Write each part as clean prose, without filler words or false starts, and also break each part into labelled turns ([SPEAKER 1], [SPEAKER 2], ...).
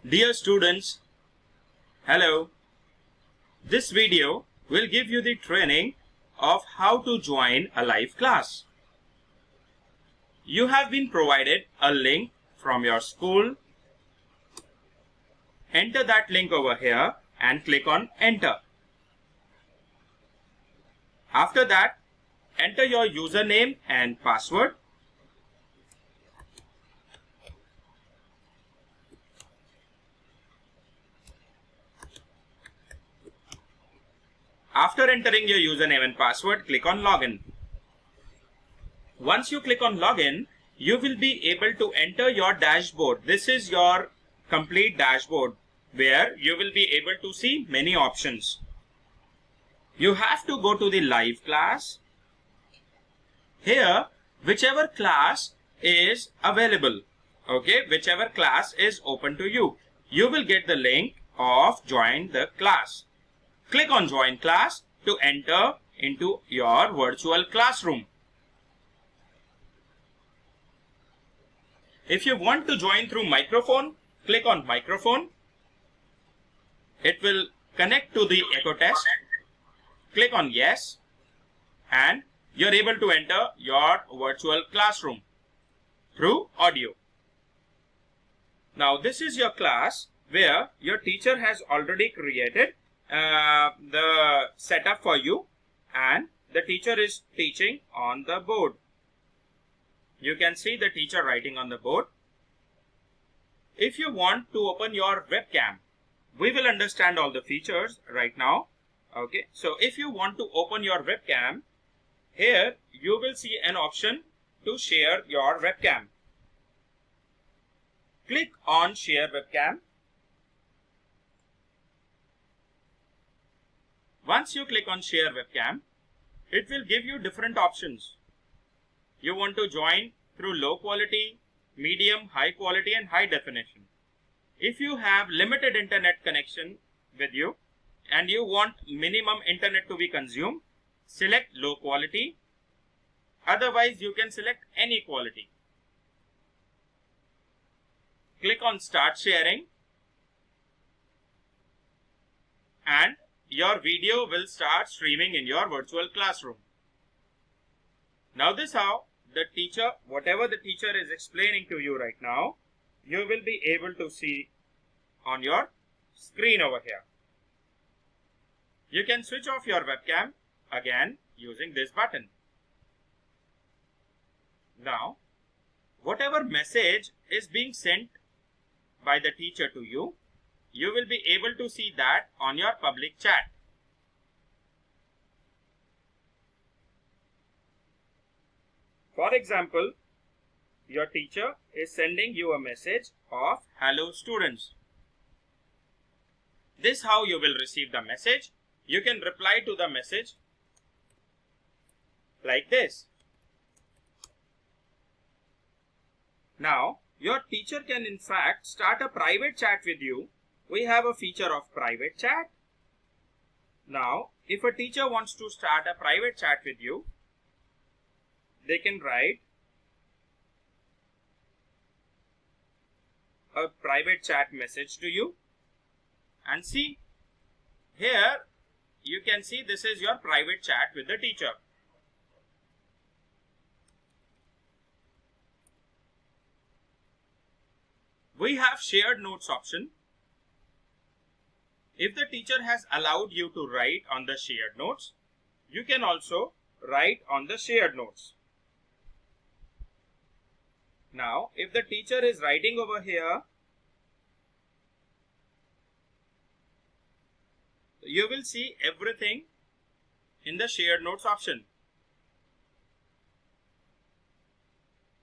[SPEAKER 1] Dear students, hello. This video will give you the training of how to join a live class. You have been provided a link from your school. Enter that link over here and click on enter. After that, enter your username and password. After entering your username and password, click on login. Once you click on login, you will be able to enter your dashboard. This is your complete dashboard where you will be able to see many options. You have to go to the live class. Here, whichever class is available, whichever class is open to you, you will get the link of join the class. Click on join class to enter into your virtual classroom. If you want to join through microphone, click on microphone. It will connect to the echo test. Click on yes and you're able to enter your virtual classroom through audio. Now this is your class where your teacher has already created the setup for you and the teacher is teaching on the board. You can see the teacher writing on the board. If you want to open your webcam, we will understand all the features right now. So if you want to open your webcam, here you will see an option to share your webcam. Click on share webcam. Once you click on share webcam, it will give you different options. You want to join through low quality, medium, high quality and high definition. If you have limited internet connection with you and you want minimum internet to be consumed, select low quality. Otherwise, you can select any quality. Click on start sharing and your video will start streaming in your virtual classroom. Now this how the teacher, whatever the teacher is explaining to you right now, you will be able to see on your screen over here. You can switch off your webcam again using this button. Now, whatever message is being sent by the teacher to you, you will be able to see that on your public chat. For example, your teacher is sending you a message of hello students. This is how you will receive the message. You can reply to the message like this. Now, your teacher can in fact start a private chat with you. We have a feature of private chat. Now, if a teacher wants to start a private chat with you, they can write a private chat message to you and see here you can see this is your private chat with the teacher. We have shared notes option. If the teacher has allowed you to write on the shared notes, you can also write on the shared notes. Now, if the teacher is writing over here, you will see everything in the shared notes option.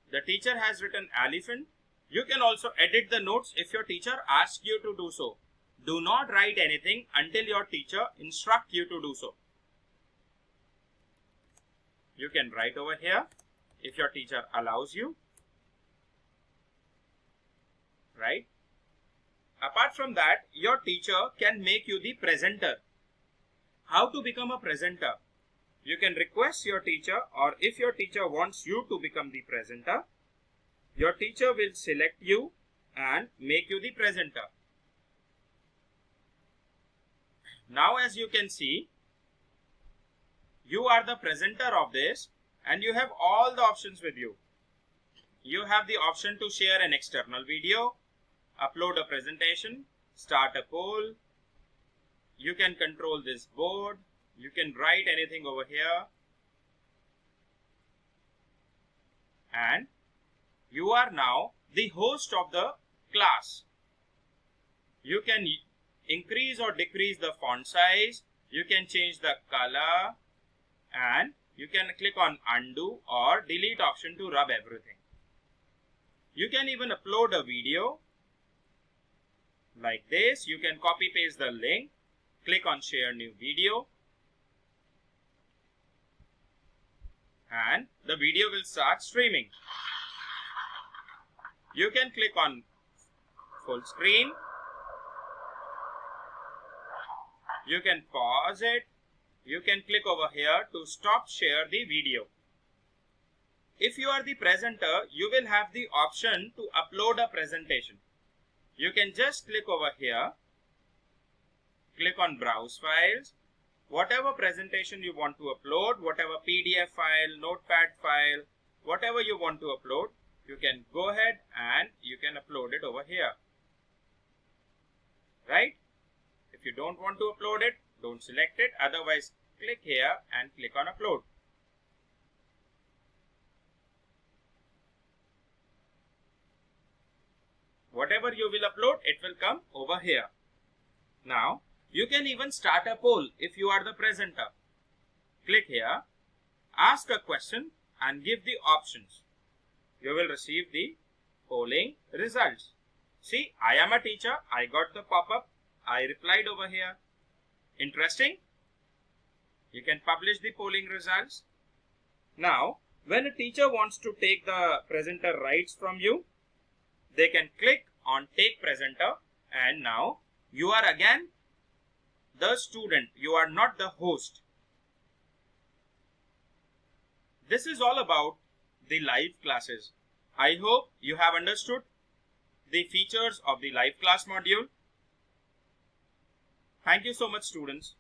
[SPEAKER 1] The teacher has written elephant. You can also edit the notes if your teacher asks you to do so. Do not write anything until your teacher instructs you to do so. You can write over here if your teacher allows you. Right? Apart from that, your teacher can make you the presenter. How to become a presenter? You can request your teacher, or if your teacher wants you to become the presenter, your teacher will select you and make you the presenter. Now as you can see, you are the presenter of this and you have all the options with you. You have the option to share an external video, upload a presentation, start a poll. You can control this board. You can write anything over here. And you are now the host of the class. You can increase or decrease the font size. You can change the color. And you can click on undo or delete option to rub everything. You can even upload a video like this. You can copy paste the link, click on share new video, and the video will start streaming. You can click on full screen. You can pause it. You can click over here to stop share the video. If you are the presenter, you will have the option to upload a presentation. You can just click over here, click on browse files, whatever presentation you want to upload, whatever PDF file, notepad file, whatever you want to upload, you can go ahead and you can upload it over here. Right? If you don't want to upload it, don't select it. Otherwise, click here and click on upload. Whatever you will upload, it will come over here. Now, you can even start a poll if you are the presenter. Click here, ask a question and give the options. You will receive the polling results. See, I am a teacher. I got the pop-up. I replied over here. Interesting? You can publish the polling results. Now, when a teacher wants to take the presenter rights from you, they can click on take presenter, and now you are again the student. You are not the host. This is all about the live classes. I hope you have understood the features of the live class module. Thank you so much, students.